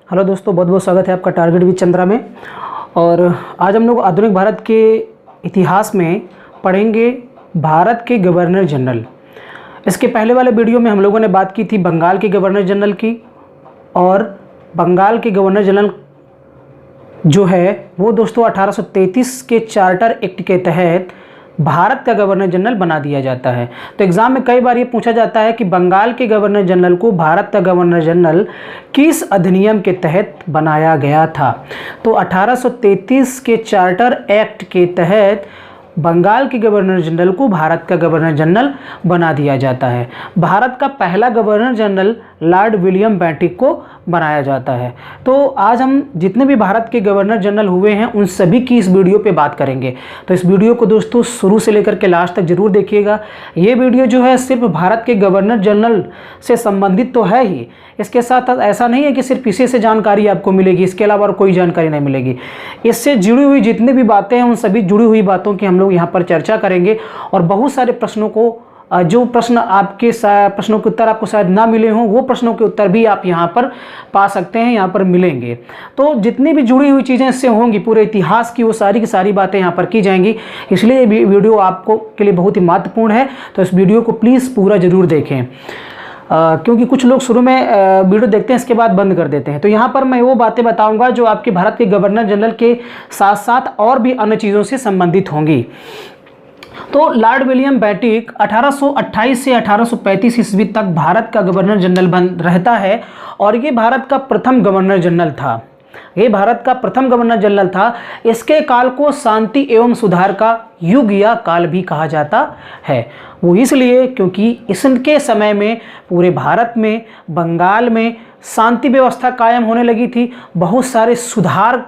Hello दोस्तों, बहुत बहुत स्वागत है आपका टारगेट विद चंद्रा में। और आज हम लोग आधुनिक भारत के इतिहास में पढ़ेंगे भारत के गवर्नर जनरल। इसके पहले वाले वीडियो में हम लोगों ने बात की थी बंगाल के गवर्नर जनरल की, और बंगाल के गवर्नर जनरल जो है वो दोस्तों 1833 के चार्टर एक्ट के तहत भारत का गवर्नर जनरल बना दिया जाता है। तो एग्ज़ाम में कई बार ये पूछा जाता है कि बंगाल के गवर्नर जनरल को भारत का गवर्नर जनरल किस अधिनियम के तहत बनाया गया था। तो 1833 के चार्टर एक्ट के तहत बंगाल के गवर्नर जनरल को भारत का गवर्नर जनरल बना दिया जाता है। भारत का पहला governor general Lord William Bentinck को बनाया जाता है। तो आज हम जितने भी भारत के गवर्नर जनरल हुए हैं उन सभी की इस वीडियो पे बात करेंगे। तो इस वीडियो को दोस्तों शुरू से लेकर के लास्ट तक जरूर देखिएगा। ये वीडियो जो है सिर्फ भारत के गवर्नर जनरल से संबंधित तो है ही, इसके साथ साथ ऐसा नहीं है कि सिर्फ इसी से जानकारी आपको मिलेगी, इसके अलावा और कोई जानकारी नहीं मिलेगी। इससे जुड़ी हुई जितनी भी बातें हैं उन सभी जुड़ी हुई बातों की हम लोग यहाँ पर चर्चा करेंगे। और बहुत सारे प्रश्नों को जो प्रश्न आपके प्रश्नों के उत्तर आपको शायद ना मिले हों, वो प्रश्नों के उत्तर भी आप यहाँ पर पा सकते हैं, यहाँ पर मिलेंगे। तो जितनी भी जुड़ी हुई चीज़ें इससे होंगी पूरे इतिहास की, वो सारी की सारी बातें यहाँ पर की जाएंगी। इसलिए ये वीडियो आपको के लिए बहुत ही महत्वपूर्ण है। तो इस वीडियो को प्लीज़ पूरा ज़रूर देखें, क्योंकि कुछ लोग शुरू में वीडियो देखते हैं इसके बाद बंद कर देते हैं। तो यहाँ पर मैं वो बातें बताऊँगा जो आपके भारत के गवर्नर जनरल के साथ साथ और भी अन्य चीज़ों से संबंधित होंगी। तो लॉर्ड विलियम बेंटिक 1828 से 1835 ईस्वी तक भारत का गवर्नर जनरल रहता है, और ये भारत का प्रथम गवर्नर जनरल था। ये भारत का प्रथम गवर्नर जनरल था। इसके काल को शांति एवं सुधार का युग या काल भी कहा जाता है। वो इसलिए क्योंकि इसके समय में पूरे भारत में, बंगाल में शांति व्यवस्था कायम होने लगी थी। बहुत सारे सुधार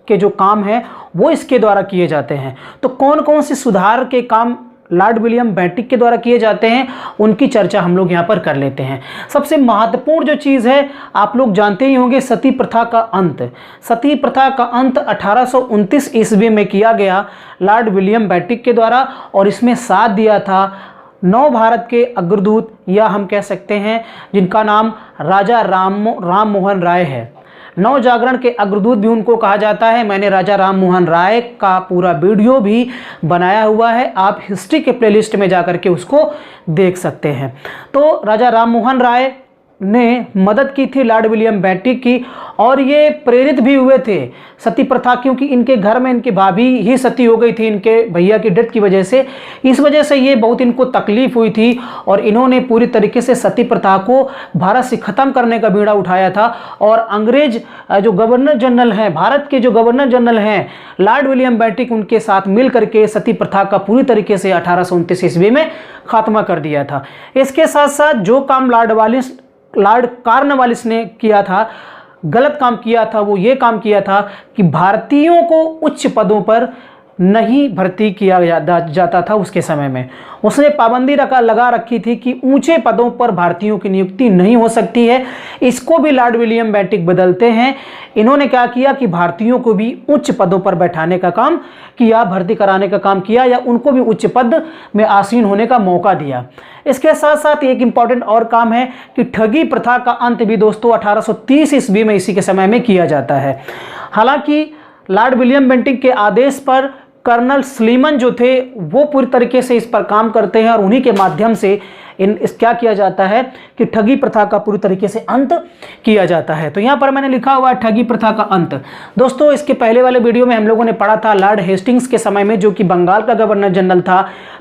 के जो काम हैं वो इसके द्वारा किए जाते हैं। तो कौन कौन से सुधार के काम लॉर्ड विलियम बेंटिक के द्वारा किए जाते हैं उनकी चर्चा हम लोग यहाँ पर कर लेते हैं। सबसे महत्वपूर्ण जो चीज़ है आप लोग जानते ही होंगे, सती प्रथा का अंत। सती प्रथा का अंत 1829 ईस्वी में किया गया लॉर्ड विलियम बेंटिक के द्वारा, और इसमें साथ दिया था नव भारत के अग्रदूत, या हम कह सकते हैं जिनका नाम राजा राम मोहन राय है। नव जागरण के अग्रदूत भी उनको कहा जाता है। मैंने राजा राम मोहन राय का पूरा वीडियो भी बनाया हुआ है, आप हिस्ट्री के प्लेलिस्ट में जाकर के उसको देख सकते हैं। तो राजा राम मोहन राय ने मदद की थी लॉर्ड विलियम बेंटिक की, और ये प्रेरित भी हुए थे सती प्रथा, क्योंकि इनके घर में इनकी भाभी ही सती हो गई थी इनके भैया की डेथ की वजह से। इस वजह से ये बहुत इनको तकलीफ हुई थी, और इन्होंने पूरी तरीके से सती प्रथा को भारत से ख़त्म करने का बीड़ा उठाया था। और अंग्रेज जो गवर्नर जनरल हैं, भारत के जो गवर्नर जनरल हैं लॉर्ड विलियम बेंटिक, उनके साथ मिल करके सती प्रथा का पूरी तरीके से 1829 ईस्वी में खात्मा कर दिया था। इसके साथ साथ जो काम लॉर्ड कॉर्नवालिस ने किया था, गलत काम किया था, वो ये काम किया था कि भारतीयों को उच्च पदों पर नहीं भर्ती किया जाता था। उसके समय में उसने पाबंदी लगा रखी थी कि ऊंचे पदों पर भारतीयों की नियुक्ति नहीं हो सकती है। इसको भी लॉर्ड विलियम बेंटिक बदलते हैं। इन्होंने क्या किया कि भारतीयों को भी उच्च पदों पर बैठाने का काम किया, भर्ती कराने का काम किया, या उनको भी उच्च पद में आसीन होने का मौका दिया। इसके साथ साथ एक इंपॉर्टेंट और काम है कि ठगी प्रथा का अंत भी दोस्तों 1830 ईस्वी में इसी के समय में किया जाता है। हालांकि लॉर्ड विलियम बेंटिक के आदेश पर कर्नल स्लीमन जो थे वो पूरी तरीके से इस पर काम करते हैं, और उन्हीं के माध्यम से क्या किया जाता है कि ठगी प्रथा का पूरी तरीके से अंत किया जाता है। तो यहाँ पर मैंने लिखा हुआ है ठगी प्रथा का अंत। दोस्तों इसके पहले वाले वीडियो में हम लोगों ने पढ़ा था लॉर्ड हेस्टिंग्स के समय में, जो कि बंगाल का गवर्नर जनरल था,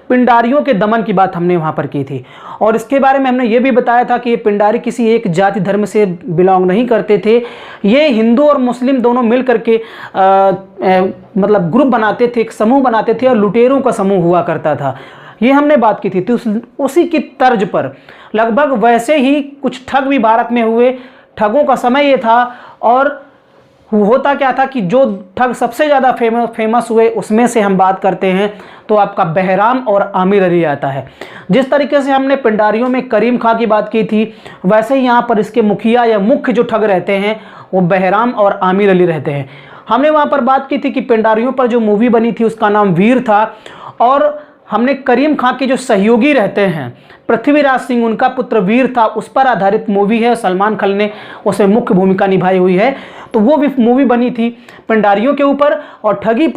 पिंडारियों के दमन की बात हमने वहाँ पर की थी। और इसके बारे में हमने ये भी बताया था कि ये पिंडारी किसी एक जाति धर्म से बिलोंग नहीं करते थे। ये हिंदू और मुस्लिम दोनों मिल करके मतलब ग्रुप बनाते थे, एक समूह बनाते थे, और लुटेरों का समूह हुआ करता था। ये हमने बात की थी। तो उसी की तर्ज पर लगभग वैसे ही कुछ ठग भी भारत में हुए। ठगों का समय ये था, और होता क्या था कि जो ठग सबसे ज़्यादा फेमस हुए उसमें से हम बात करते हैं तो आपका बहराम और आमिर अली आता है। जिस तरीके से हमने पिंडारियों में करीम खां की बात की थी, वैसे ही यहाँ पर इसके मुखिया या मुख्य जो ठग रहते हैं वो बहराम और आमिर अली रहते हैं। हमने वहाँ पर बात की थी कि पिंडारियों पर जो मूवी बनी थी उसका नाम वीर था, और हमने करीम खां के जो सहयोगी रहते हैं पृथ्वीराज सिंह, उनका पुत्र वीर था, उस पर आधारित मूवी है। सलमान खान ने उसमें मुख्य भूमिका निभाई हुई है। तो वो भी मूवी बनी थी पंडारियों के ऊपर। और ठगी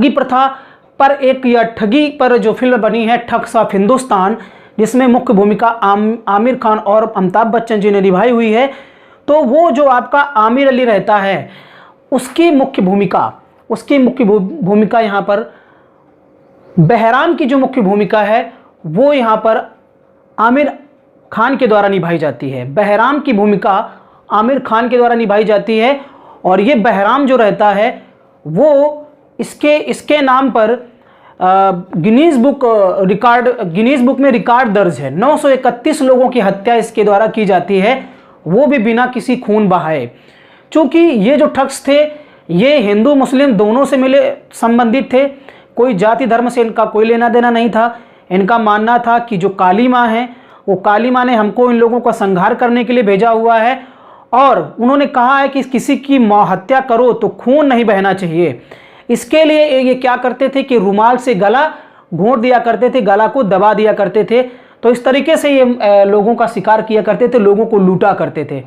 प्रथा पर एक, या ठगी पर जो फिल्म बनी है ठग ऑफ हिंदुस्तान, जिसमें मुख्य भूमिका आमिर खान और अमिताभ बच्चन जी ने निभाई हुई है। तो वो जो आपका आमिर अली रहता है उसकी मुख्य भूमिका यहाँ पर बहराम की जो मुख्य भूमिका है वो यहाँ पर आमिर खान के द्वारा निभाई जाती है। बहराम की भूमिका आमिर खान के द्वारा निभाई जाती है। और ये बहराम जो रहता है वो इसके नाम पर गिनीज बुक में रिकॉर्ड दर्ज है। 931 लोगों की हत्या इसके द्वारा की जाती है, वो भी बिना किसी खून बहाए। चूंकि ये जो ठग्स थे ये हिंदू मुस्लिम दोनों से संबंधित थे, कोई जाति धर्म से इनका कोई लेना देना नहीं था। इनका मानना था कि जो काली माँ है वो काली माँ ने हमको इन लोगों का संहार करने के लिए भेजा हुआ है। और उन्होंने कहा है कि किसी की हत्या करो तो खून नहीं बहना चाहिए। इसके लिए ये क्या करते थे कि रुमाल से गला घोंट दिया करते थे, गला को दबा दिया करते थे। तो इस तरीके से ये लोगों का शिकार किया करते थे, लोगों को लूटा करते थे।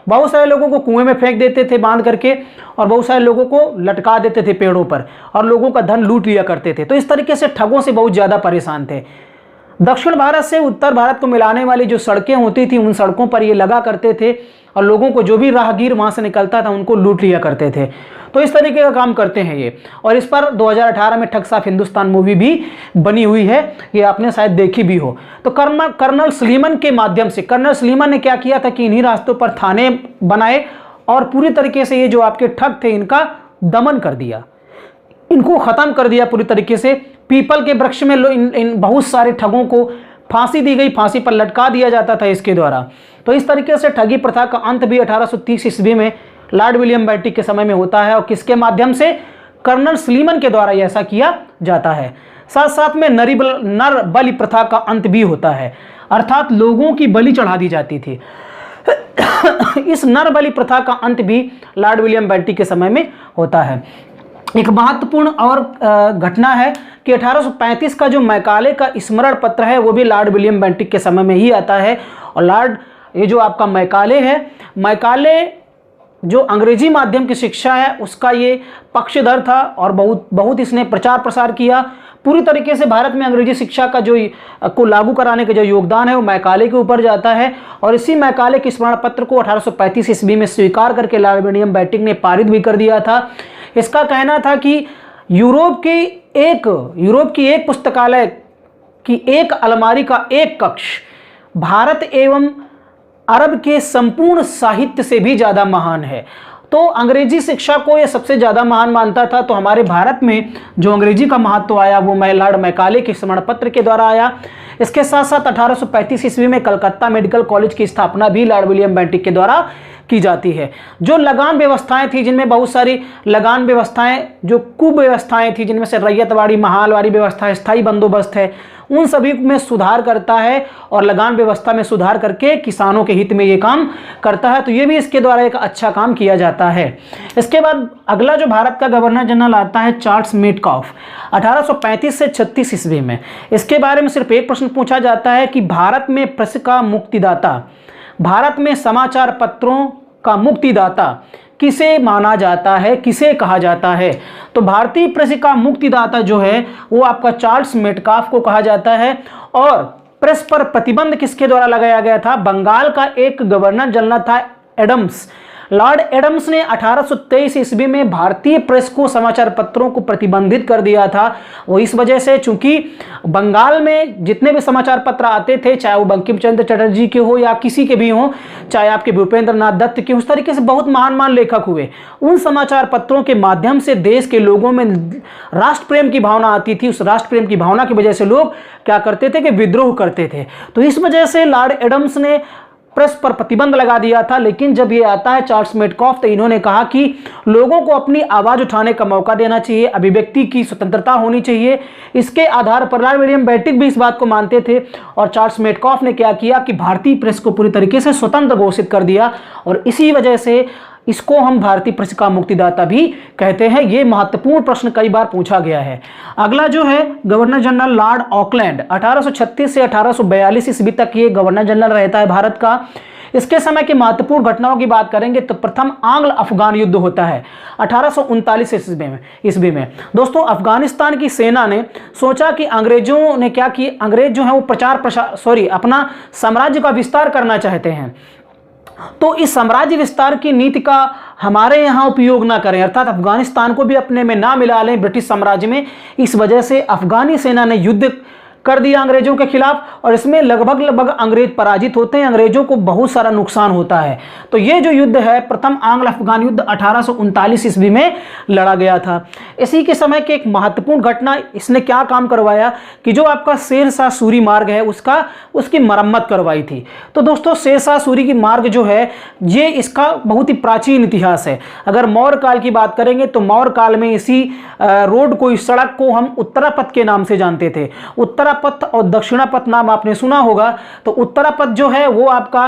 बहुत सारे लोगों को कुएं में फेंक देते थे बांध करके, और बहुत सारे लोगों को लटका देते थे पेड़ों पर, और लोगों का धन लूट लिया करते थे। तो इस तरीके से ठगों से बहुत ज़्यादा परेशान थे। दक्षिण भारत से उत्तर भारत को मिलाने वाली जो सड़कें होती थी उन सड़कों पर ये लगा करते थे, और लोगों को जो भी राहगीर वहाँ से निकलता था उनको लूट लिया करते थे। तो इस तरीके का काम करते हैं ये। और इस पर 2018 में ठग ऑफ हिंदुस्तान मूवी भी बनी हुई है, ये आपने शायद देखी भी हो। तो कर्नल सलीमन के माध्यम से, कर्नल सलीमन ने क्या किया था कि इन्हीं रास्तों पर थाने बनाए और पूरी तरीके से ये जो आपके ठग थे इनका दमन कर दिया, इनको ख़त्म कर दिया पूरी तरीके से। पीपल के वृक्ष में इन बहुत सारे ठगों को फांसी दी गई, फांसी पर लटका दिया जाता था इसके द्वारा। तो इस तरीके से ठगी प्रथा का अंत भी 1830 ईस्वी में लॉर्ड विलियम बेंटिक के समय में होता है। और किसके माध्यम से? कर्नल सलीमन के द्वारा ऐसा किया जाता है। साथ साथ में नर बलि प्रथा का अंत भी होता है, अर्थात लोगों की बलि चढ़ा दी जाती थी। इस नर बलि प्रथा का अंत भी लॉर्ड विलियम बेंटिक के समय में होता है। एक महत्वपूर्ण और घटना है कि 1835 का जो मैकाले का स्मरण पत्र है वो भी लॉर्ड विलियम बेंटिक के समय में ही आता है। और ये जो आपका मैकाले है, मैकाले जो अंग्रेजी माध्यम की शिक्षा है उसका ये पक्षधर था और बहुत इसने प्रचार प्रसार किया। पूरी तरीके से भारत में अंग्रेजी शिक्षा का को लागू कराने का जो योगदान है वो मैकाले के ऊपर जाता है। और इसी मैकाले के स्मरण पत्र को 1835 ईस्वी में स्वीकार करके लॉर्ड विलियम बेंटिक ने पारित भी कर दिया था। इसका कहना था कि यूरोप की एक पुस्तकालय की एक अलमारी का एक कक्ष भारत एवं अरब के संपूर्ण साहित्य से भी ज़्यादा महान है। तो अंग्रेजी शिक्षा को ये सबसे ज़्यादा महान मानता था। तो हमारे भारत में जो अंग्रेजी का महत्व आया वो लॉर्ड मैकाले के स्मरण पत्र के द्वारा आया। इसके साथ साथ 1835 ईस्वी में कलकत्ता मेडिकल कॉलेज की स्थापना भी लॉर्ड विलियम बेंटिक के द्वारा की जाती है। जो लगान व्यवस्थाएं थी, जिनमें बहुत सारी लगान व्यवस्थाएं, जो कुव्यवस्थाएं थी, जिनमें से रैयतवाड़ी, महालवाड़ी व्यवस्था, स्थायी बंदोबस्त है, उन सभी में सुधार करता है और लगान व्यवस्था में सुधार करके किसानों के हित में ये काम करता है। तो ये भी इसके द्वारा एक अच्छा काम किया जाता है। इसके बाद अगला जो भारत का गवर्नर जनरल आता है चार्ल्स मेटकाफ 1835 से 36 ईस्वी में। इसके बारे में सिर्फ एक प्रश्न पूछा जाता है कि भारत में प्रेस का मुक्तिदाता, भारत में समाचार पत्रों का मुक्तिदाता किसे माना जाता है, किसे कहा जाता है? तो भारतीय प्रेस का मुक्तिदाता जो है वो आपका चार्ल्स मेटकाफ को कहा जाता है। और प्रेस पर प्रतिबंध किसके द्वारा लगाया गया था? बंगाल का एक गवर्नर जनरल था एडम्स। लॉर्ड एडम्स ने 1823 ईस्वी में भारतीय प्रेस को, समाचार पत्रों को प्रतिबंधित कर दिया था। वो इस वजह से, चूंकि बंगाल में जितने भी समाचार पत्र आते थे, चाहे वो बंकिम चंद्र चटर्जी के हो या किसी के भी हो, चाहे आपके भूपेंद्र नाथ दत्त के, उस तरीके से बहुत महान लेखक हुए। उन समाचार पत्रों के माध्यम से देश के लोगों में राष्ट्र प्रेम की भावना आती थी। उस राष्ट्र प्रेम की भावना की वजह से लोग क्या करते थे कि विद्रोह करते थे। तो इस वजह से लॉर्ड एडम्स ने प्रेस पर प्रतिबंध लगा दिया था। लेकिन जब ये आता है चार्ल्स मेटकाफ, तो इन्होंने कहा कि लोगों को अपनी आवाज़ उठाने का मौका देना चाहिए, अभिव्यक्ति की स्वतंत्रता होनी चाहिए। इसके आधार पर लॉर्ड विलियम बेंटिक भी इस बात को मानते थे। और चार्ल्स मेटकाफ ने क्या किया कि भारतीय प्रेस को पूरी तरीके से स्वतंत्र घोषित कर दिया। और इसी वजह से इसको हम भारतीय प्रेस का मुक्तिदाता भी कहते हैं। ये महत्वपूर्ण प्रश्न कई बार पूछा गया है। अगला जो है गवर्नर जनरल लॉर्ड ऑकलैंड, 1836 से 1842 ईस्वी तक ये गवर्नर जनरल रहता है भारत का। इसके समय की महत्वपूर्ण घटनाओं की बात करेंगे तो प्रथम आंग्ल अफगान युद्ध होता है 1839 ईस्वी में। दोस्तों, अफगानिस्तान की सेना ने सोचा कि अंग्रेजों ने क्या किया, अंग्रेज जो है वो अपना साम्राज्य का विस्तार करना चाहते हैं, तो इस साम्राज्य विस्तार की नीति का हमारे यहाँ उपयोग ना करें, अर्थात अफगानिस्तान को भी अपने में ना मिला लें ब्रिटिश साम्राज्य में। इस वजह से अफगानी सेना ने युद्ध कर दिया अंग्रेजों के खिलाफ और इसमें लगभग अंग्रेज पराजित होते हैं, अंग्रेजों को बहुत सारा नुकसान होता है। तो ये जो युद्ध है प्रथम आंग्ल अफगान युद्ध 1839 ईस्वी में लड़ा गया था। इसी के समय की एक महत्वपूर्ण घटना, इसने क्या काम करवाया कि जो आपका शेरशाह सूरी मार्ग है उसकी मरम्मत करवाई थी। तो दोस्तों, शेरशाह सूरी की मार्ग जो है ये इसका बहुत ही प्राचीन इतिहास है। अगर मौर्य काल की बात करेंगे तो मौर्य काल में इसी रोड को, इस सड़क को हम उत्तरापथ के नाम से जानते थे। उत्तरापथ और दक्षिणापथ नाम आपने सुना होगा। तो उत्तरापथ जो है वो आपका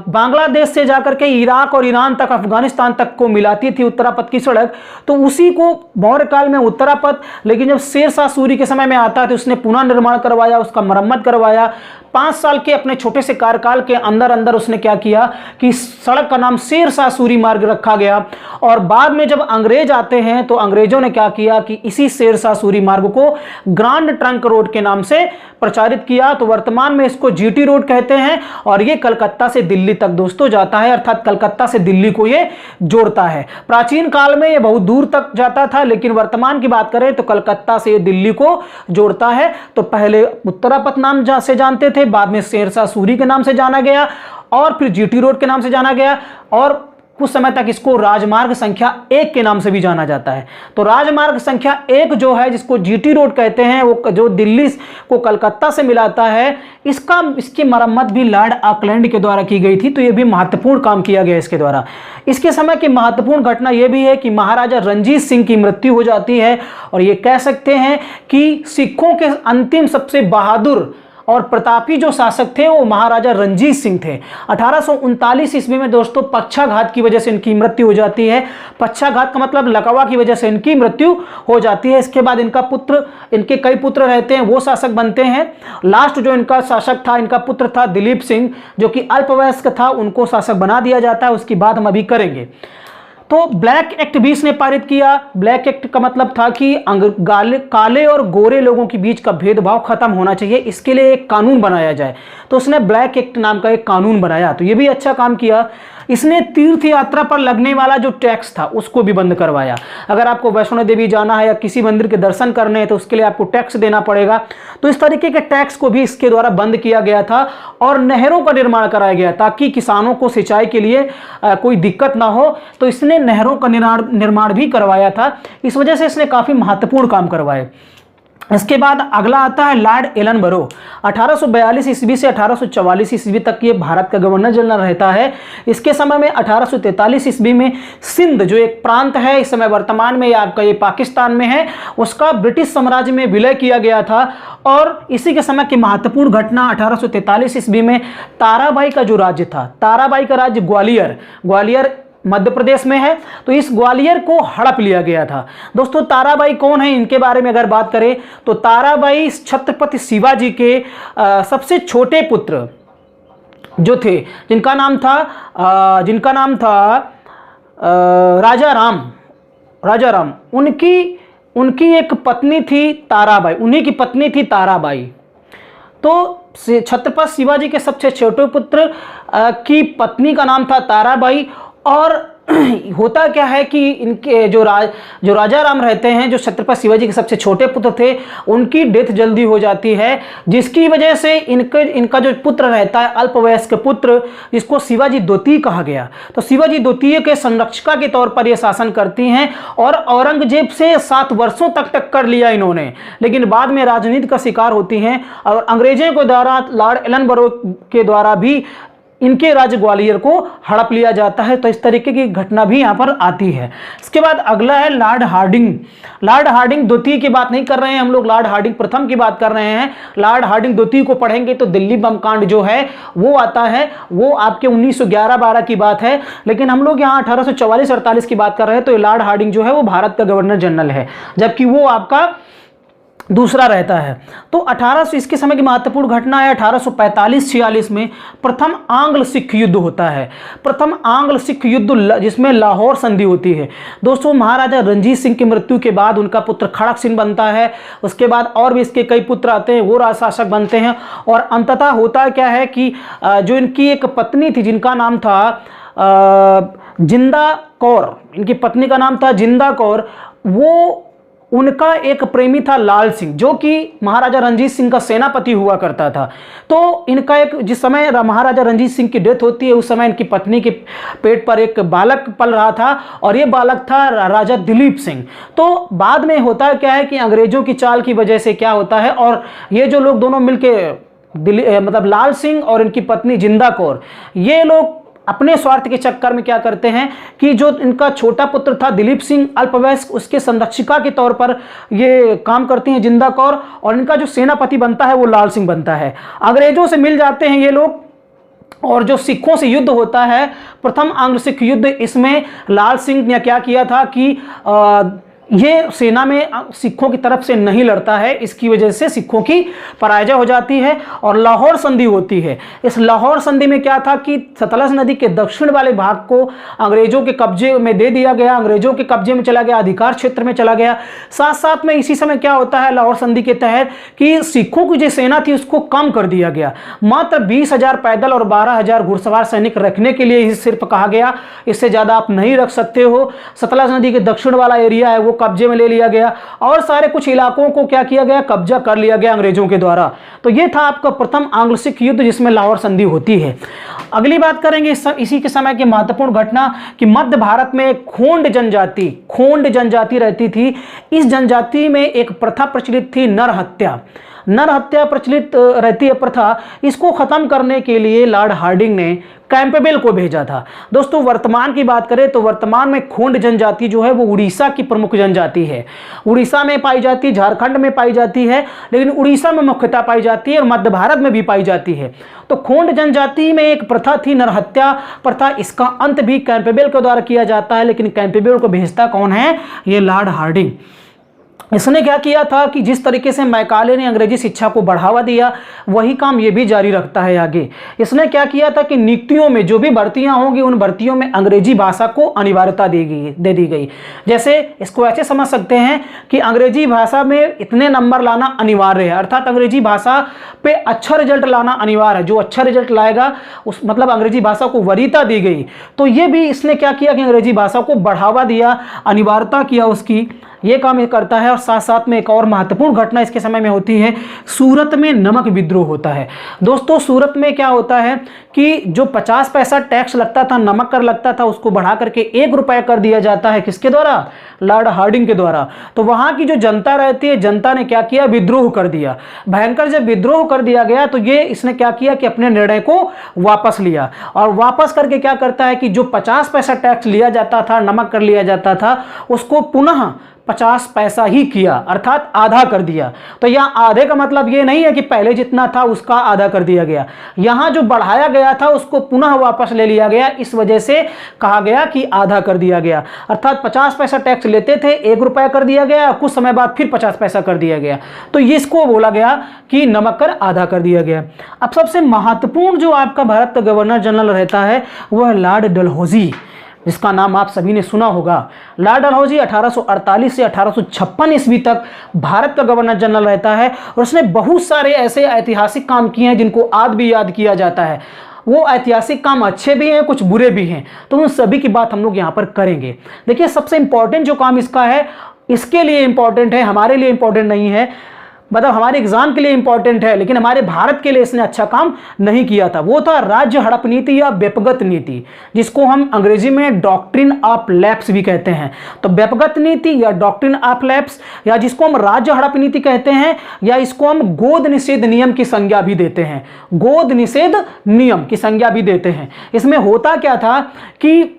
बांग्लादेश से जाकर के इराक और ईरान तक, अफगानिस्तान तक को मिलाती थी उत्तरापथ की सड़क। तो उसी को मौर्य काल में उत्तरापथ, लेकिन जब शेरशाह सूरी के समय में आता है तो उसने पुनः निर्माण करवाया, उसका मरम्मत करवाया। 5 साल के अपने छोटे से कार्यकाल के अंदर उसने क्या किया कि सड़क का नाम शेरशाह सूरी मार्ग रखा गया। और बाद में जब अंग्रेज आते हैं तो अंग्रेजों ने क्या किया कि इसी शेरशाह सूरी मार्ग को ग्रांड ट्रंक रोड के नाम से प्रचारित किया। तो वर्तमान में इसको जीटी रोड कहते हैं और ये कलकत्ता से दिल्ली तक दोस्तों जाता है, अर्थात कलकत्ता से दिल्ली को ये जोड़ता है। प्राचीन काल में ये बहुत दूर तक जाता था, लेकिन वर्तमान की बात करें तो कलकत्ता से दिल्ली को जोड़ता है। तो पहले उत्तरापथ नाम से जानते थे, बाद में शेरशाह सूरी के नाम से जाना गया और फिर जीटी रोड के नाम से जाना गया और कुछ समय तक इसको राजमार्ग संख्या 1 के नाम से भी जाना जाता है। तो राजमार्ग संख्या 1 जो है, जिसको जीटी रोड कहते हैं, वो जो दिल्ली को कलकत्ता से मिलाता है, इसकी मरम्मत भी लॉर्ड ऑकलैंड के द्वारा की गई थी। तो ये भी महत्वपूर्ण काम किया गया इसके द्वारा। इसके समय की महत्वपूर्ण घटना यह भी है कि महाराजा रणजीत सिंह की मृत्यु हो जाती है और ये कह सकते हैं कि सिखों के अंतिम सबसे बहादुर और प्रतापी जो शासक थे वो महाराजा रणजीत सिंह थे। 1839 ईस्वी में दोस्तों पक्षाघात की वजह से इनकी मृत्यु हो जाती है। पक्षाघात का मतलब लकवा की वजह से इनकी मृत्यु हो जाती है। इसके बाद इनके कई पुत्र रहते हैं, वो शासक बनते हैं। लास्ट जो इनका शासक था, इनका पुत्र था दिलीप सिंह, जो कि अल्पवयस्क था, उनको शासक बना दिया जाता है। उसकी बात हम अभी करेंगे। तो ब्लैक एक्ट भी इसने पारित किया। ब्लैक एक्ट का मतलब था कि काले और गोरे लोगों के बीच का भेदभाव खत्म होना चाहिए, इसके लिए एक कानून बनाया जाए। तो उसने ब्लैक एक्ट नाम का एक कानून बनाया। तो ये भी अच्छा काम किया। इसने तीर्थ यात्रा पर लगने वाला जो टैक्स था उसको भी बंद करवाया। अगर आपको वैष्णो देवी जाना है या किसी मंदिर के दर्शन करने हैं तो उसके लिए आपको टैक्स देना पड़ेगा। तो इस तरीके के टैक्स को भी इसके द्वारा बंद किया गया था और नहरों का निर्माण कराया गया ताकि किसानों को सिंचाई के लिए कोई दिक्कत ना हो। तो इसने नहरों का निर्माण भी करवाया था। इस वजह से इसने काफी महत्वपूर्ण काम करवाए। इसके बाद अगला आता है लॉर्ड एलनबरो। 1842 ईस्वी से 1844 ईस्वी तक ये भारत का गवर्नर जनरल रहता है। इसके समय में 1843 ईस्वी में सिंध जो एक प्रांत है, इस समय वर्तमान में आपका ये पाकिस्तान में है, उसका ब्रिटिश साम्राज्य में विलय किया गया था। और इसी के समय की महत्वपूर्ण घटना 1843 ईस्वी में ताराबाई का जो राज्य था, ताराबाई का राज्य ग्वालियर मध्य प्रदेश में है, तो इस ग्वालियर को हड़प लिया गया था। दोस्तों, ताराबाई कौन है, इनके बारे में अगर बात करें तो ताराबाई छत्रपति शिवाजी के सबसे छोटे पुत्र जो थे, जिनका नाम था राजा राम, उनकी एक पत्नी थी ताराबाई, उन्हीं की पत्नी थी ताराबाई। तो छत्रपति शिवाजी के सबसे छोटे पुत्र की पत्नी का नाम था ताराबाई। और होता क्या है कि इनके जो राजा राम रहते हैं, जो छत्रपति शिवाजी के सबसे छोटे पुत्र थे, उनकी डेथ जल्दी हो जाती है, जिसकी वजह से इनका जो पुत्र रहता है, अल्पवयस्क पुत्र, जिसको शिवाजी द्वितीय कहा गया। तो शिवाजी द्वितीय के संरक्षका के तौर पर यह शासन करती हैं और औरंगजेब से 7 वर्षों तक टक्कर लिया इन्होंने, लेकिन बाद में राजनीति का शिकार होती हैं और अंग्रेजों के द्वारा, लॉर्ड एलनबरो के द्वारा भी इनके राज्य ग्वालियर को हड़प लिया जाता है। तो इस तरीके की घटना भी यहाँ पर आती है। इसके बाद अगला है लॉर्ड हार्डिंग। लॉर्ड हार्डिंग द्वितीय की बात नहीं कर रहे हैं हम लोग, लॉर्ड हार्डिंग प्रथम की बात कर रहे हैं। लॉर्ड हार्डिंग द्वितीय को पढ़ेंगे तो दिल्ली बम कांड जो है वो आता है, वो आपके 1911-12 की बात है। लेकिन हम लोग यहाँ 1844-48 की बात कर रहे हैं। तो लॉर्ड हार्डिंग जो है वो भारत का गवर्नर जनरल है, जबकि वो आपका दूसरा रहता है। तो 1800 इसके समय की महत्वपूर्ण घटना है 1845-46 में प्रथम आंग्ल सिख युद्ध होता है। प्रथम आंग्ल सिख युद्ध जिसमें लाहौर संधि होती है। दोस्तों महाराजा रणजीत सिंह की मृत्यु के बाद उनका पुत्र खड़क सिंह बनता है। उसके बाद और भी इसके कई पुत्र आते हैं, वो राजशासक बनते हैं। और अंततः होता क्या है कि जो इनकी एक पत्नी थी जिनका नाम था जिंदा कौर, इनकी पत्नी का नाम था जिंदा कौर, वो उनका एक प्रेमी था लाल सिंह, जो कि महाराजा रणजीत सिंह का सेनापति हुआ करता था। तो इनका एक जिस समय महाराजा रणजीत सिंह की डेथ होती है उस समय इनकी पत्नी के पेट पर एक बालक पल रहा था, और ये बालक था राजा दिलीप सिंह। तो बाद में होता क्या है कि अंग्रेजों की चाल की वजह से क्या होता है, और ये जो लोग दोनों मिलके मतलब लाल सिंह और इनकी पत्नी जिंदा कौर, ये लोग अपने स्वार्थ के चक्कर में क्या करते हैं कि जो इनका छोटा पुत्र था दिलीप सिंह अल्पवयस्क, उसके संरक्षिका के तौर पर ये काम करती हैं जिंदा कौर, और इनका जो सेनापति बनता है वो लाल सिंह बनता है। अंग्रेजों से मिल जाते हैं ये लोग, और जो सिखों से युद्ध होता है प्रथम आंग्ल सिख युद्ध, इसमें लाल सिंह ने क्या किया था कि ये सेना में सिखों की तरफ से नहीं लड़ता है, इसकी वजह से सिखों की पराजय हो जाती है और लाहौर संधि होती है। इस लाहौर संधि में क्या था कि सतलज नदी के दक्षिण वाले भाग को अंग्रेजों के कब्जे में दे दिया गया, अंग्रेजों के कब्जे में चला गया, अधिकार क्षेत्र में चला गया। साथ साथ में इसी समय क्या होता है लाहौर संधि के तहत कि सिखों की जो सेना थी उसको कम कर दिया गया, मात्र 20,000 पैदल और 12,000 घुड़सवार सैनिक रखने के लिए ही सिर्फ कहा गया, इससे ज़्यादा आप नहीं रख सकते हो। सतलज नदी के दक्षिण वाला एरिया है वो कब्जे में ले लिया गया, और सारे कुछ इलाकों को क्या किया गया, कब्जा कर लिया गया अंग्रेजों के द्वारा। तो ये था आपका प्रथम आंग्ल सिख युद्ध जिसमें लाहौर संधि होती है। अगली बात करेंगे इसी के समय की महत्वपूर्ण घटना कि मध्य भारत में खोंड जनजाति रहती थी। इस जनजाति में एक प्रथा प्रचलित थी, नर हत्या प्रचलित रहती है प्रथा। इसको खत्म करने के लिए लॉर्ड हार्डिंग ने कैंपबेल को भेजा था। दोस्तों वर्तमान की बात करें तो वर्तमान में खोंड जनजाति जो है वो उड़ीसा की प्रमुख जनजाति है। उड़ीसा में पाई जाती है, झारखंड में पाई जाती है, लेकिन उड़ीसा में मुख्यतः पाई जाती है और मध्य भारत में भी पाई जाती है। तो खोंड जनजाति में एक प्रथा थी नरहत्या प्रथा, इसका अंत भी कैंपबेल के द्वारा किया जाता है। लेकिन कैंपबेल को भेजता कौन है, ये लॉर्ड हार्डिंग। इसने क्या किया था कि जिस तरीके से मैकाले ने अंग्रेजी शिक्षा को बढ़ावा दिया, वही काम ये भी जारी रखता है आगे। इसने क्या किया था कि नियुक्तियों में जो भी भर्तियां होंगी उन भर्तियों में अंग्रेजी भाषा को अनिवार्यता दे दी गई। जैसे इसको ऐसे समझ सकते हैं कि अंग्रेजी भाषा में इतने नंबर लाना अनिवार्य है, अर्थात अंग्रेजी भाषा पे अच्छा रिजल्ट लाना अनिवार्य है। जो अच्छा रिजल्ट लाएगा उस मतलब अंग्रेजी भाषा को वरीयता दी गई। तो ये भी इसने क्या किया कि अंग्रेजी भाषा को बढ़ावा दिया, अनिवार्यता किया उसकी, ये काम ये करता है। और साथ साथ में एक और महत्वपूर्ण घटना इसके समय में होती है, सूरत में नमक विद्रोह होता है। दोस्तों सूरत में क्या होता है कि जो 50 पैसा टैक्स लगता था, नमक कर लगता था, उसको बढ़ा करके 1 रुपया कर दिया जाता है। किसके द्वारा, लॉर्ड हार्डिंग के द्वारा। तो वहां की जो जनता रहती है, जनता ने क्या किया, विद्रोह कर दिया। भयंकर जब विद्रोह कर दिया गया तो ये इसने क्या किया कि अपने निर्णय को वापस लिया, और वापस करके क्या करता है कि जो 50 पैसा टैक्स लिया जाता था, नमक कर लिया जाता था, उसको पुनः 50 पैसा ही किया, अर्थात आधा कर दिया। तो यहाँ आधे का मतलब ये नहीं है कि पहले जितना था उसका आधा कर दिया गया, यहाँ जो बढ़ाया गया था उसको पुनः वापस ले लिया गया। इस वजह से कहा गया कि आधा कर दिया गया, अर्थात 50 पैसा टैक्स लेते थे, 1 रुपया कर दिया गया, कुछ समय बाद फिर 50 पैसा कर दिया गया। तो इसको बोला गया कि नमक कर आधा कर दिया गया। अब सबसे महत्वपूर्ण जो आपका भारत का गवर्नर जनरल रहता है वह है लॉर्ड डलहौजी, जिसका नाम आप सभी ने सुना होगा। लॉर्ड डलहौजी 1848 से 1856 ईस्वी तक भारत का गवर्नर जनरल रहता है, और उसने बहुत सारे ऐसे ऐतिहासिक काम किए हैं जिनको आज भी याद किया जाता है। वो ऐतिहासिक काम अच्छे भी हैं, कुछ बुरे भी हैं, तो उन सभी की बात हम लोग यहाँ पर करेंगे। देखिए सबसे इंपॉर्टेंट जो काम इसका है, इसके लिए इंपॉर्टेंट है, हमारे लिए इंपॉर्टेंट नहीं है। मतलब हमारे एग्जाम के लिए इंपॉर्टेंट है, लेकिन हमारे भारत के लिए इसने अच्छा काम नहीं किया था। वो था राज्य हड़प नीति या व्यपगत नीति, जिसको हम अंग्रेजी में डॉक्ट्रिन ऑफ लैप्स भी कहते हैं। तो व्यपगत नीति या डॉक्ट्रिन ऑफ लैप्स, या जिसको हम राज्य हड़प नीति कहते हैं, या इसको हम गोद निषेध नियम की संज्ञा भी देते हैं, गोद निषेध नियम की संज्ञा भी देते हैं। इसमें होता क्या था कि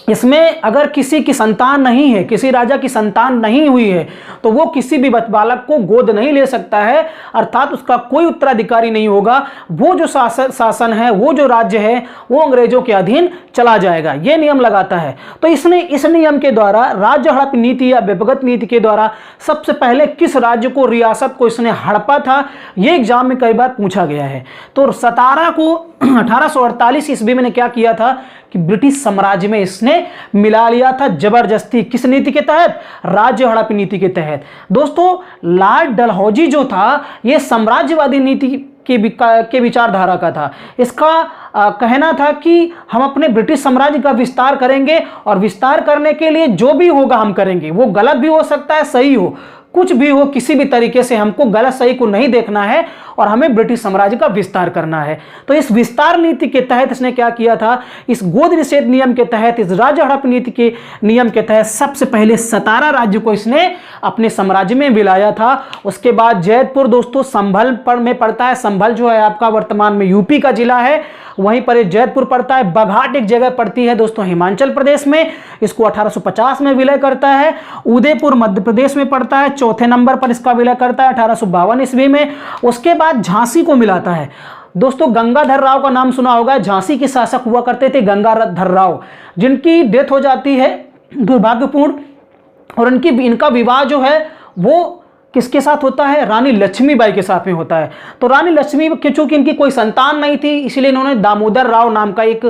इसमें अगर किसी की संतान नहीं है, किसी राजा की संतान नहीं हुई है, तो वो किसी भी बालक को गोद नहीं ले सकता है, अर्थात उसका कोई उत्तराधिकारी नहीं होगा। वो जो शासन है, वो जो राज्य है, वो अंग्रेजों के अधीन चला जाएगा। ये नियम लगाता है। तो इसने इस नियम के द्वारा, राज्य हड़प नीति या व्यपगत नीति के द्वारा, सबसे पहले किस राज्य को, रियासत को इसने हड़पा था, ये एग्जाम में कई बार पूछा गया है। तो 17 को 1848 ईस्वी में क्या किया था कि ब्रिटिश साम्राज्य में इसने मिला लिया था जबरदस्ती। किस नीति के तहत? राज्य हड़प नीति के तहत। दोस्तों, लॉर्ड डलहौजी जो था, ये साम्राज्यवादी नीति के विचारधारा का था। इसका कहना था कि हम अपने ब्रिटिश साम्राज्य का विस्तार करेंगे, और विस्तार करने के लिए जो भी होगा हम करेंगे। वो गलत भी हो सकता है, सही हो, कुछ भी हो, किसी भी तरीके से हमको गलत सही को नहीं देखना है, और हमें ब्रिटिश साम्राज्य का विस्तार करना है। तो इस विस्तार नीति के तहत इसने क्या किया था, इस गोद निषेध नियम के तहत, इस राज्य हड़प नीति के नियम के तहत सबसे पहले 17 राज्य को इसने अपने साम्राज्य में मिलाया था। उसके बाद जैतपुर, दोस्तों संभल में पड़ता है। संभल जो है आपका वर्तमान में यूपी का जिला है, वहीं पर जैतपुर पड़ता है। बघाट एक जगह पड़ती है दोस्तों हिमाचल प्रदेश में, इसको 1850 में विलय करता है। उदयपुर मध्य प्रदेश में पड़ता है, चौथे नंबर पर इसका विलय करता है 1852 ईस्वी में। उसके बाद झांसी को मिलाता है। दोस्तों गंगाधर राव का नाम सुना होगा, झांसी के शासक हुआ करते थे गंगाधर राव, जिनकी डेथ हो जाती है दुर्भाग्यपूर्ण, और इनका विवाह जो है वो किसके साथ होता है? रानी लक्ष्मीबाई के साथ में होता है। तो रानी लक्ष्मी के चूंकि इनकी कोई संतान नहीं थी, इसलिए इन्होंने दामोदर राव नाम का एक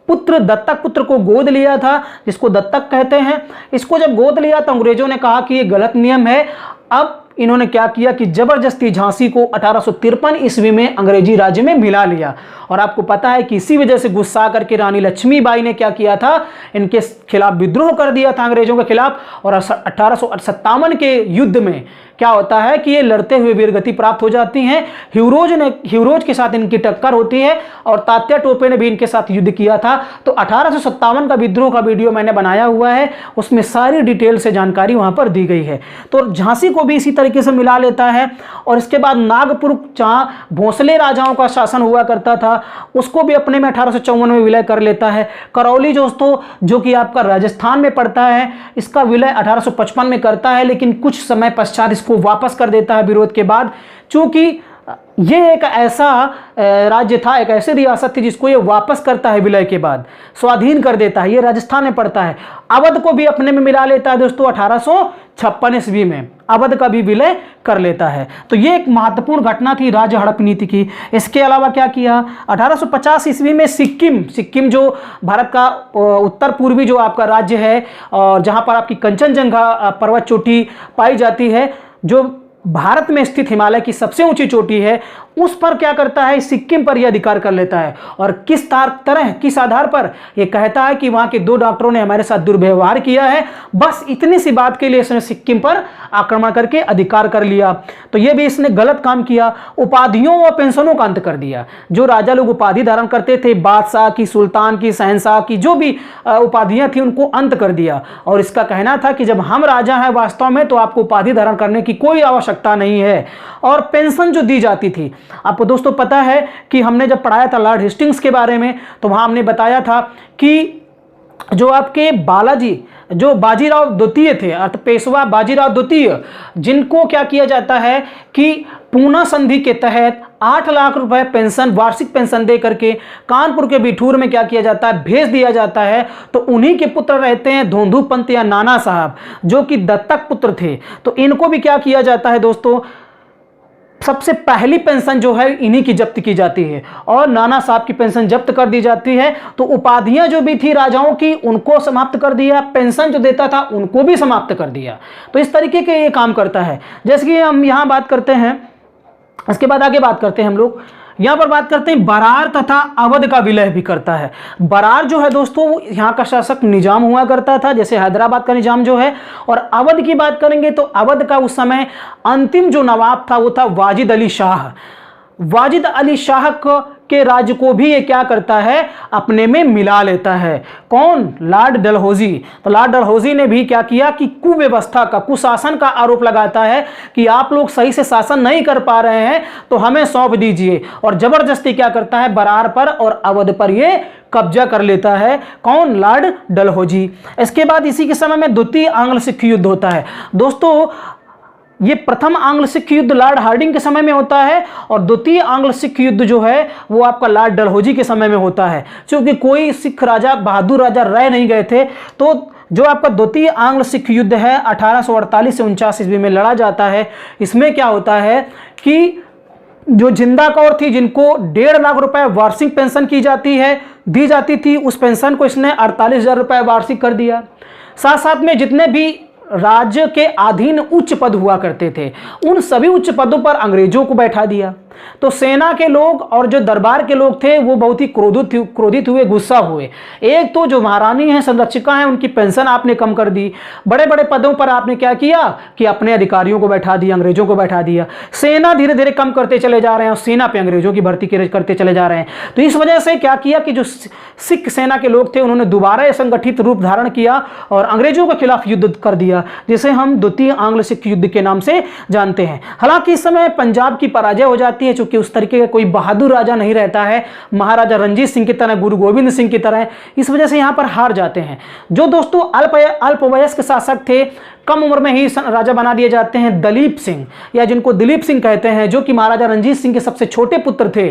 पुत्र, दत्तक पुत्र को गोद लिया था, जिसको दत्तक कहते हैं। इसको जब गोद लिया तो अंग्रेजों ने कहा कि ये गलत नियम है। अब इन्होंने क्या किया कि जबरदस्ती झांसी को 1853 ईस्वी में अंग्रेजी राज्य में मिला लिया। और आपको पता है कि इसी वजह से गुस्सा करके रानी लक्ष्मीबाई ने क्या किया था, इनके खिलाफ विद्रोह कर दिया था अंग्रेजों के खिलाफ। और 1857 के युद्ध में क्या होता है कि ये लड़ते हुए वीरगति प्राप्त हो जाती हैं। ह्यूरोज के साथ इनकी टक्कर होती है, और तात्या टोपे ने भी इनके साथ युद्ध किया था। तो 1857 का विद्रोह का वीडियो मैंने बनाया हुआ है, उसमें सारी डिटेल से जानकारी वहां पर दी गई है। तो झांसी को भी इसी तरीके से मिला लेता है। और इसके बाद नागपुर, जहां भोसले राजाओं का शासन हुआ करता था, उसको भी अपने में 1854 में विलय कर लेता है। करौली दोस्तों जो कि आपका राजस्थान में पड़ता है, इसका विलय 1855 में करता है, लेकिन कुछ समय पश्चात इसको वापस कर देता है विरोध के बाद। चूंकि ये एक ऐसा राज्य था, एक ऐसी रियासत थी जिसको ये वापस करता है विलय के बाद, स्वाधीन कर देता है। ये राजस्थान में पड़ता है। अवध को भी अपने में मिला लेता है दोस्तों 1856 ईस्वी में, अवध का भी विलय कर लेता है। तो ये एक महत्वपूर्ण घटना थी राज्य हड़प नीति की। इसके अलावा क्या किया, 1850 ईस्वी में सिक्किम जो भारत का उत्तर पूर्वी जो आपका राज्य है, और जहां पर आपकी कंचनजंगा पर्वत चोटी पाई जाती है, जो भारत में स्थित हिमालय की सबसे ऊंची चोटी है, उस पर क्या करता है, सिक्किम पर यह अधिकार कर लेता है। और किस आधार पर? यह कहता है कि वहां के 2 डॉक्टरों ने हमारे साथ दुर्व्यवहार किया है, बस इतनी सी बात के लिए इसने सिक्किम पर आक्रमण करके अधिकार कर लिया। तो यह भी इसने गलत काम किया। उपाधियों व पेंशनों का अंत कर दिया। जो राजा लोग उपाधि धारण करते थे, बादशाह की, सुल्तान की, शहंशाह की, जो भी उपाधियां थी, उनको अंत कर दिया। और इसका कहना था कि जब हम राजा हैं वास्तव में, तो आपको उपाधि धारण करने की कोई आवश्यकता नहीं है। और पेंशन जो दी जाती थी, आपको दोस्तों पता है कि हमने जब पढ़ाया था लॉर्ड हेस्टिंग्स के बारे में, तो वहां हमने बताया था कि जो आपके जो बाजीराव द्वितीय थे, अर्थात पेशवा बाजीराव द्वितीय, जिनको क्या किया जाता है कि पूना संधि के तहत 8 लाख रुपए पेंशन, वार्षिक पेंशन दे करके कानपुर के बिठूर में क्या किया जाता है, भेज दिया जाता है। तो उन्हीं के पुत्र रहते हैं धोंधू पंत या नाना साहब, जो कि दत्तक पुत्र थे। तो इनको भी क्या किया जाता है दोस्तों, सबसे पहली पेंशन जो है इन्हीं की जब्त की जाती है, और नाना साहब की पेंशन जब्त कर दी जाती है। तो उपाधियां जो भी थी राजाओं की, उनको समाप्त कर दिया, पेंशन जो देता था उनको भी समाप्त कर दिया। तो इस तरीके के ये काम करता है। जैसे कि हम यहाँ बात करते हैं, इसके बाद आगे बात करते हैं हम लोग। यहाँ पर बात करते हैं बरार तथा अवध का विलय भी करता है। बरार जो है दोस्तों यहाँ का शासक निजाम हुआ करता था, जैसे हैदराबाद का निजाम जो है। और अवध की बात करेंगे तो अवध का उस समय अंतिम जो नवाब था वो था वाजिद अली शाह। वाजिद अली शाह के राज्य को भी ये क्या करता है, अपने में मिला लेता है। कौन? लॉर्ड डलहौजी। तो लॉर्ड डलहौजी ने भी क्या किया कि कुव्यवस्था का, कुशासन का आरोप लगाता है कि आप लोग सही से शासन नहीं कर पा रहे हैं तो हमें सौंप दीजिए, और जबरदस्ती क्या करता है, बरार पर और अवध पर ये कब्जा कर लेता है। कौन? लॉर्ड डलहौजी। इसके बाद इसी के समय में द्वितीय आंग्ल सिख युद्ध होता है। दोस्तों ये प्रथम आंग्ल सिख युद्ध लॉर्ड हार्डिंग के समय में होता है, और द्वितीय आंग्ल सिख युद्ध जो है वो आपका लॉर्ड डलहौजी के समय में होता है। क्योंकि कोई सिख राजा, बहादुर राजा रह नहीं गए थे, तो जो आपका द्वितीय आंग्ल सिख युद्ध है 1848 से 49 ईस्वी में लड़ा जाता है। इसमें क्या होता है कि जो जिंदा कौर थी, जिनको 1.5 लाख रुपए वार्षिक पेंशन दी जाती थी, उस पेंशन को इसने 48,000 रुपए वार्षिक कर दिया। साथ साथ में जितने भी राज्य के अधीन उच्च पद हुआ करते थे, उन सभी उच्च पदों पर अंग्रेजों को बैठा दिया। तो सेना के लोग और जो दरबार के लोग थे वो बहुत ही क्रोधित हुए, गुस्सा हुए। एक तो जो महारानी हैं, संरक्षिका हैं, उनकी पेंशन आपने कम कर दी, बड़े बड़े पदों पर आपने क्या किया कि अपने अधिकारियों को बैठा दिया, अंग्रेजों को बैठा दिया। सेना धीरे धीरे कम करते चले जा रहे हैं और सेना पे अंग्रेजों की भर्ती करते चले जा रहे हैं। तो इस वजह से क्या किया कि जो सिख सेना के लोग थे उन्होंने दोबारा संगठित रूप धारण किया और अंग्रेजों के खिलाफ युद्ध कर दिया, जिसे हम द्वितीय आंग्ल सिख युद्ध के नाम से जानते हैं। हालांकि इस समय पंजाब की पराजय हो जाती है, चूंकि उस तरीके का कोई बहादुर राजा नहीं रहता है, महाराजा रणजीत सिंह की तरह, गुरु गोविंद सिंह की तरह, इस वजह से यहां पर हार जाते हैं। जो दोस्तों अल्पवयस्क शासक थे, कम उम्र में ही राजा बना दिए जाते हैं, दलीप सिंह, या जिनको दिलीप सिंह कहते हैं, जो कि महाराजा रणजीत सिंह के सबसे छोटे पुत्र थे।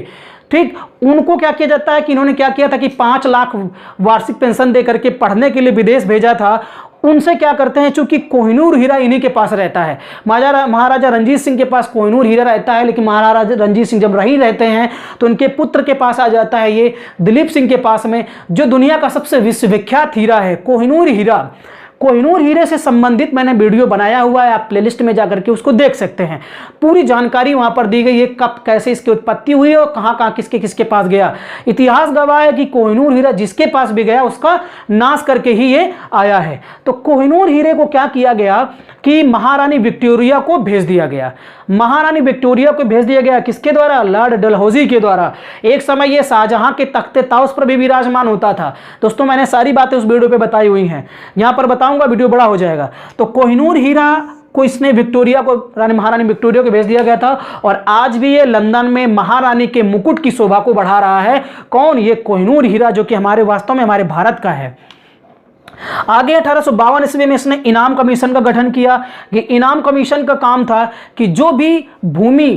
ठीक, उनको क्या किया जाता है कि इन्होंने क्या किया था कि 5 लाख वार्षिक पेंशन दे करके पढ़ने के लिए विदेश भेजा था। उनसे क्या करते हैं, चूंकि कोहिनूर हीरा इन्हीं के पास रहता है, महाराजा रणजीत सिंह के पास कोहिनूर हीरा रहता है, लेकिन महाराजा रणजीत सिंह जब रही रहते हैं तो उनके पुत्र के पास आ जाता है ये दिलीप सिंह के पास में, जो दुनिया का सबसे विश्वविख्यात हीरा है, कोहिनूर हीरा। कोहिनूर हीरे से संबंधित मैंने वीडियो बनाया हुआ है, आप प्लेलिस्ट में जाकर के उसको देख सकते हैं। पूरी जानकारी वहां पर दी गई है, कब कैसे इसकी उत्पत्ति हुई और कहां कहां किसके किसके पास गया। इतिहास गवाह है कि कोहिनूर हीरा जिसके पास भी गया उसका नाश करके ही ये आया है। तो कोहिनूर हीरे को क्या किया गया कि महारानी विक्टोरिया को भेज दिया गया। महारानी विक्टोरिया को भेज दिया गया किसके द्वारा? लॉर्ड डलहौजी के द्वारा। एक समय ये शाहजहां के तख्ते ताउस पर भी विराजमान होता था। दोस्तों मैंने सारी बातें उस वीडियो पे बताई हुई हैं, यहां पर बताऊंगा, वीडियो बड़ा हो जाएगा। तो कोहिनूर हीरा को इसने विक्टोरिया को, महारानी विक्टोरिया को भेज दिया गया था, और आज भी ये लंदन में महारानी के मुकुट की शोभा को बढ़ा रहा है। कौन? ये कोहिनूर हीरा, जो कि हमारे वास्तव में हमारे भारत का है। आगे 1852 ईस्वी में इसने इनाम कमीशन का गठन किया। कि इनाम कमीशन का काम था कि जो भी भूमि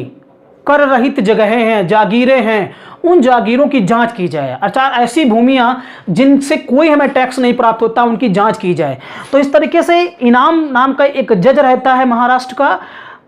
कर रहित जगहें हैं, जागीरें हैं, उन जागीरों की जांच की जाए, अर्थात ऐसी भूमियां जिनसे कोई हमें टैक्स नहीं प्राप्त होता, उनकी जांच की जाए। तो इस तरीके से इनाम नाम का एक जज रहता है महाराष्ट्र का,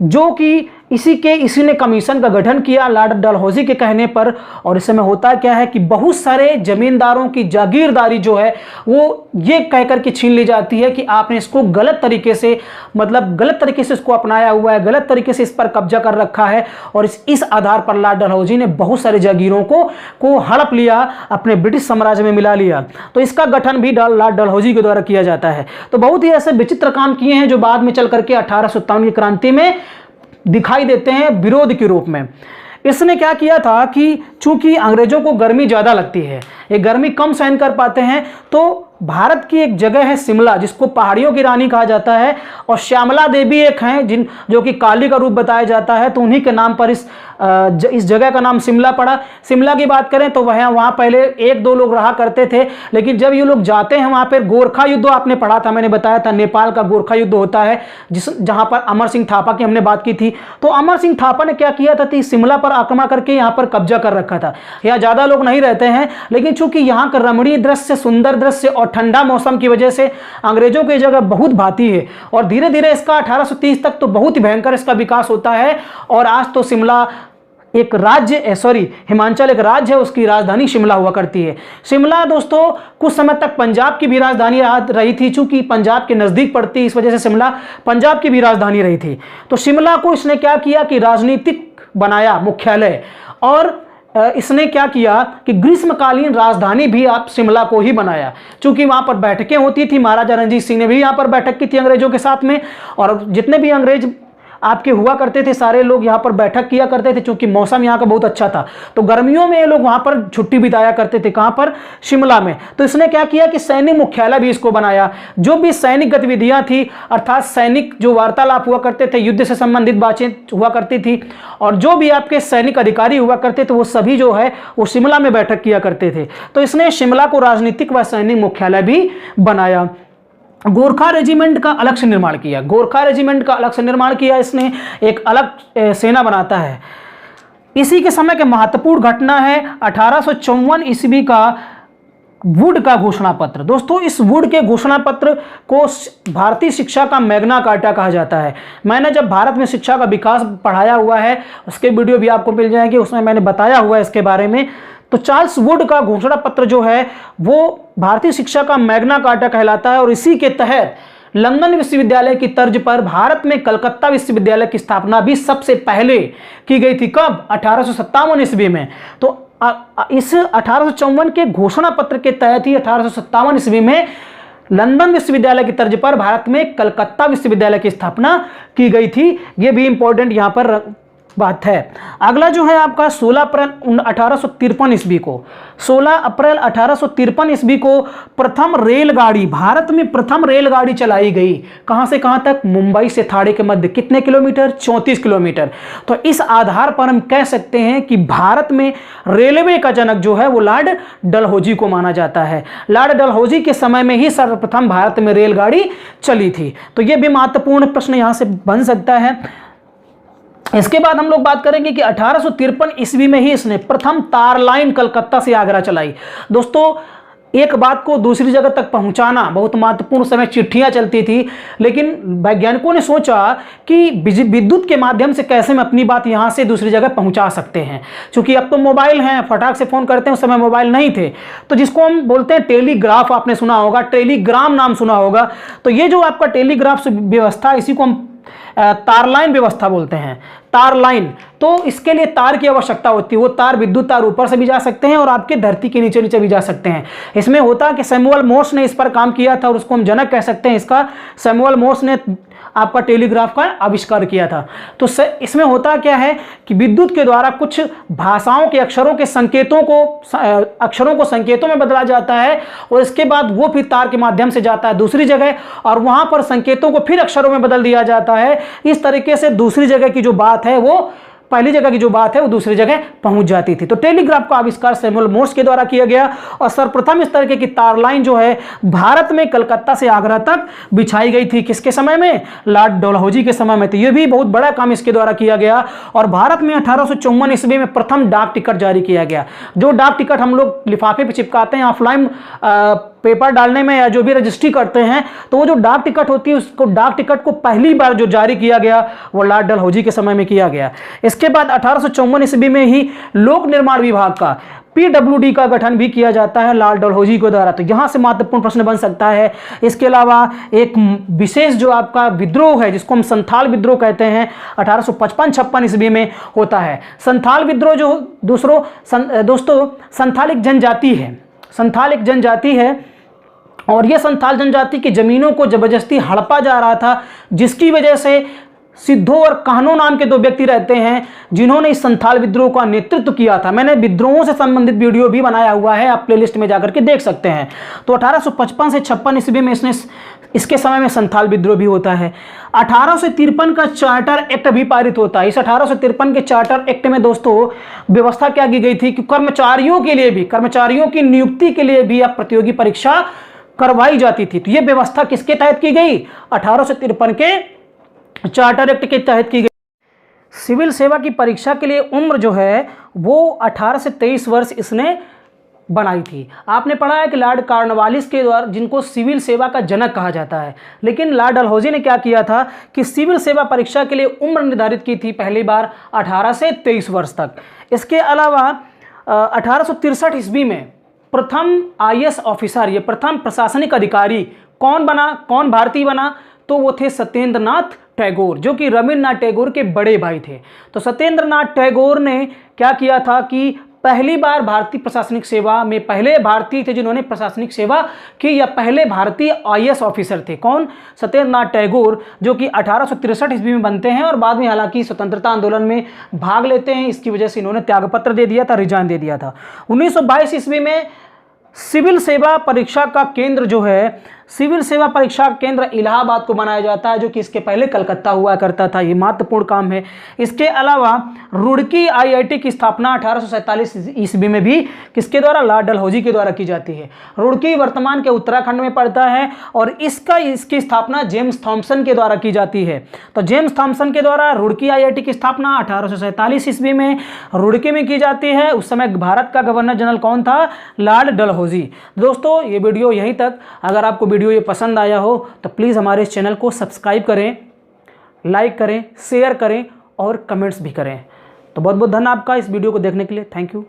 जो कि इसी ने कमीशन का गठन किया लॉर्ड डलहौजी के कहने पर। और इस समय होता क्या है कि बहुत सारे जमींदारों की जागीरदारी जो है वो ये कहकर के छीन ली जाती है कि आपने इसको गलत तरीके से, मतलब गलत तरीके से इसको अपनाया हुआ है, गलत तरीके से इस पर कब्जा कर रखा है। और इस आधार पर लॉर्ड डलहौजी ने बहुत सारे जागीरों को हड़प लिया, अपने ब्रिटिश साम्राज्य में मिला लिया। तो इसका गठन भी लॉर्ड डलहौजी के द्वारा किया जाता है। तो बहुत ही ऐसे विचित्र काम किए हैं जो बाद में चल करके 1857 की क्रांति में दिखाई देते हैं विरोध के रूप में। इसने क्या किया था कि चूंकि अंग्रेजों को गर्मी ज़्यादा लगती है, ये गर्मी कम सहन कर पाते हैं, तो भारत की एक जगह है शिमला, जिसको पहाड़ियों की रानी कहा जाता है, और श्यामला देवी एक हैं जो कि काली का रूप बताया जाता है, तो उन्हीं के नाम पर इस जगह का नाम शिमला पड़ा। शिमला की बात करें तो वहाँ पहले 1-2 लोग रहा करते थे, लेकिन जब ये लोग जाते हैं वहाँ पर गोरखा युद्ध, आपने पढ़ा था, मैंने बताया था, नेपाल का गोरखा युद्ध होता है, जहाँ पर अमर सिंह थापा की हमने बात की थी। तो अमर सिंह थापा ने क्या किया था कि शिमला पर आक्रमण करके यहाँ पर कब्जा कर रखा था। यहाँ ज़्यादा लोग नहीं रहते हैं, लेकिन चूंकि यहाँ का रमणीय दृश्य, सुंदर दृश्य और ठंडा मौसम की वजह से अंग्रेजों की जगह बहुत भाती है। और धीरे धीरे इसका 1830 तक तो बहुत ही भयंकर इसका विकास होता है। और आज तो शिमला एक राज्य, हिमाचल एक राज्य है, उसकी राजधानी शिमला हुआ करती है। शिमला दोस्तों कुछ समय तक पंजाब की भी राजधानी रही थी, चूंकि पंजाब के नज़दीक पड़ती है, इस वजह से शिमला पंजाब की भी राजधानी रही थी। तो शिमला को इसने क्या किया कि राजनीतिक बनाया मुख्यालय, और इसने क्या किया कि ग्रीष्मकालीन राजधानी भी आप शिमला को ही बनाया, क्योंकि वहां पर बैठकें होती थी। महाराजा रणजीत सिंह ने भी यहां पर बैठक की थी अंग्रेजों के साथ में, और जितने भी अंग्रेज आपके हुआ करते थे सारे लोग यहाँ पर बैठक किया करते थे, क्योंकि मौसम यहाँ का बहुत अच्छा था। तो गर्मियों में ये लोग वहाँ पर छुट्टी बिताया करते थे। कहाँ पर? शिमला में। तो इसने क्या किया कि सैनिक मुख्यालय भी इसको बनाया। जो भी सैनिक गतिविधियाँ थी, अर्थात सैनिक जो वार्तालाप हुआ करते थे, युद्ध से संबंधित बातचीत हुआ करती थी, और जो भी आपके सैनिक अधिकारी हुआ करते थे, वो सभी जो है वो शिमला में बैठक किया करते थे। तो इसने शिमला को राजनीतिक व सैनिक मुख्यालय भी बनाया। गोरखा रेजिमेंट का अलग से निर्माण किया। गोरखा रेजिमेंट का अलग से निर्माण किया इसने, एक अलग सेना बनाता है। इसी के समय के महत्वपूर्ण घटना है 1854 ईस्वी का वुड का घोषणा पत्र। दोस्तों, इस वुड के घोषणा पत्र को भारतीय शिक्षा का मैग्ना कार्टा कहा जाता है। मैंने जब भारत में शिक्षा का विकास पढ़ाया हुआ है, उसके वीडियो भी आपको मिल जाएंगे, उसमें मैंने बताया हुआ है इसके बारे में। तो चार्ल्स वुड का घोषणा पत्र जो है वो भारतीय शिक्षा का मैग्ना कार्टा कहलाता है, और इसी के तहत लंदन विश्वविद्यालय की तर्ज पर भारत में कलकत्ता विश्वविद्यालय की स्थापना भी सबसे पहले की गई थी। कब? 1857 ईस्वी में। तो इस 1854 के घोषणा पत्र के तहत ही 1857 ईस्वी में लंदन विश्वविद्यालय की तर्ज पर भारत में कलकत्ता विश्वविद्यालय की स्थापना की गई थी। यह भी इंपॉर्टेंट यहां पर बात है। अगला जो है आपका 16 अप्रैल 1853 ईस्वी को, 16 अप्रैल 1853 ईस्वी को प्रथम रेलगाड़ी, भारत में प्रथम रेलगाड़ी चलाई गई। कहां से कहां तक? मुंबई से थाड़े के मध्य। कितने किलोमीटर? 34 किलोमीटर। तो इस आधार पर हम कह सकते हैं कि भारत में रेलवे का जनक जो है वो लॉर्ड डलहौजी को माना जाता है। लॉर्ड डलहौजी के समय में ही सर्वप्रथम भारत में रेलगाड़ी चली थी। तो यह भी महत्वपूर्ण प्रश्न यहां से बन सकता है। इसके बाद हम लोग बात करेंगे कि 1853 ईस्वी में ही इसने प्रथम तार लाइन कलकत्ता से आगरा चलाई। दोस्तों, एक बात को दूसरी जगह तक पहुंचाना बहुत महत्वपूर्ण। समय चिट्ठियां चलती थी, लेकिन वैज्ञानिकों ने सोचा कि विद्युत के माध्यम से कैसे हम अपनी बात यहां से दूसरी जगह पहुंचा सकते हैं, क्योंकि अब तो मोबाइल हैं, फटाक से फोन करते हैं, उस समय मोबाइल नहीं थे। तो जिसको हम बोलते हैं टेलीग्राफ, आपने सुना होगा, टेलीग्राम नाम सुना होगा। तो ये जो आपका टेलीग्राफ व्यवस्था, इसी को हम तार लाइन व्यवस्था बोलते हैं, तार लाइन। तो इसके लिए तार की आवश्यकता होती है। वो तार, विद्युत तार ऊपर से भी जा सकते हैं और आपके धरती के नीचे नीचे भी जा सकते हैं। इसमें होता कि सैमुअल मोर्स ने इस पर काम किया था, और उसको हम जनक कह सकते हैं इसका। सैमुअल मोर्स ने आपका टेलीग्राफ का आविष्कार किया था। तो इसमें होता क्या है कि विद्युत के द्वारा कुछ भाषाओं के अक्षरों के संकेतों को संकेतों में बदला जाता है, और इसके बाद वो फिर तार के माध्यम से जाता है दूसरी जगह, और वहां पर संकेतों को फिर अक्षरों में बदल दिया जाता है। इस तरीके से दूसरी जगह की जो बात है वो पहली जगह की जो बात है वो दूसरी जगह पहुंच जाती थी। तो टेलीग्राफ का आविष्कार सैमुअल मोर्स के द्वारा किया गया, और सर्वप्रथम इस तरीके की तार लाइन जो है भारत में कलकत्ता से आगरा तक बिछाई गई थी। किसके समय में? लॉर्ड डलहौजी के समय में। तो यह भी बहुत बड़ा काम इसके द्वारा किया गया। और भारत में 1854 ईस्वी में प्रथम डाक टिकट जारी किया गया। जो डाक टिकट हम लोग लिफाफे पे चिपकाते हैं ऑफलाइन पेपर डालने में, या जो भी रजिस्ट्री करते हैं, तो वो जो डाक टिकट होती है, उसको डाक टिकट को पहली बार जो जारी किया गया वो लॉर्ड डलहौजी के समय में किया गया। इसके बाद 1854 ईस्वी में ही लोक निर्माण विभाग का PWD का गठन भी किया जाता है लॉर्ड डलहौजी के द्वारा। तो यहां से महत्वपूर्ण प्रश्न बन सकता है। इसके अलावा एक विशेष जो आपका विद्रोह है, जिसको हम संथाल विद्रोह कहते हैं, 1855-56 ईस्वी में होता है। संथाल विद्रोह जो दोस्तों संथाल एक जनजाति है। संथाल एक जनजाति है, और यह संथाल जनजाति की जमीनों को जबरदस्ती हड़पा जा रहा था, जिसकी वजह से सिद्धो और कान्हो नाम के दो व्यक्ति रहते हैं जिन्होंने इस संथाल विद्रोह का नेतृत्व किया था। मैंने विद्रोहों से संबंधित वीडियो भी बनाया हुआ है, आप प्लेलिस्ट में जाकर के देख सकते हैं। तो 1855 से 56 ईस्वी में इसके समय में संथाल विद्रोह भी होता है। 1853 का चार्टर एक्ट भी पारित होता है। इस 1853 के चार्टर एक्ट में दोस्तों व्यवस्था क्या की गई थी कि कर्मचारियों की नियुक्ति के लिए भी अब प्रतियोगी परीक्षा करवाई जाती थी। तो यह व्यवस्था किसके तहत की गई? 1853 के चार्टर एक्ट के तहत की गई। सिविल सेवा की परीक्षा के लिए उम्र जो है वो 18 से 23 वर्ष इसने बनाई थी। आपने पढ़ा है कि लॉर्ड कॉर्नवालिस के द्वारा, जिनको सिविल सेवा का जनक कहा जाता है, लेकिन लॉर्ड डलहौजी ने क्या किया था कि सिविल सेवा परीक्षा के लिए उम्र निर्धारित की थी पहली बार 18 से 23 वर्ष तक। इसके अलावा 1863 ईस्वी में प्रथम IAS ऑफिसर, ये प्रथम प्रशासनिक अधिकारी कौन भारतीय बना? तो वो थे सत्येंद्र नाथ टैगोर, जो कि रविन्द्रनाथ टैगोर के बड़े भाई थे। तो सत्येंद्र नाथ टैगोर ने क्या किया था कि पहली बार भारतीय प्रशासनिक सेवा में पहले भारतीय थे जिन्होंने प्रशासनिक सेवा की, या पहले भारतीय आईएएस ऑफिसर थे। कौन? सत्येंद्रनाथ टैगोर, जो कि 1863 ईस्वी में बनते हैं और बाद में हालांकि स्वतंत्रता आंदोलन में भाग लेते हैं। इसकी वजह से इन्होंने त्यागपत्र दे दिया था, रिजाइन दे दिया था। 1922 ईस्वी में सिविल सेवा परीक्षा का केंद्र जो है, सिविल सेवा परीक्षा केंद्र इलाहाबाद को बनाया जाता है, जो कि इसके पहले कलकत्ता हुआ करता था। ये महत्वपूर्ण काम है। इसके अलावा रुड़की आईआईटी की स्थापना 1847 ईस्वी में भी किसके द्वारा? लॉर्ड डलहौजी के द्वारा की जाती है। रुड़की वर्तमान के उत्तराखंड में पड़ता है और इसकी स्थापना जेम्स थॉम्सन के द्वारा की जाती है। तो जेम्स थॉम्सन के द्वारा रुड़की आईआईटी की स्थापना 1847 ईस्वी में रुड़की में की जाती है। उस समय भारत का गवर्नर जनरल कौन था? लॉर्ड डलहौजी। दोस्तों, ये वीडियो यहीं तक। अगर आपको वीडियो ये पसंद आया हो तो प्लीज़ हमारे इस चैनल को सब्सक्राइब करें, लाइक करें, शेयर करें और कमेंट्स भी करें। तो बहुत बहुत धन्यवाद आपका इस वीडियो को देखने के लिए। Thank you.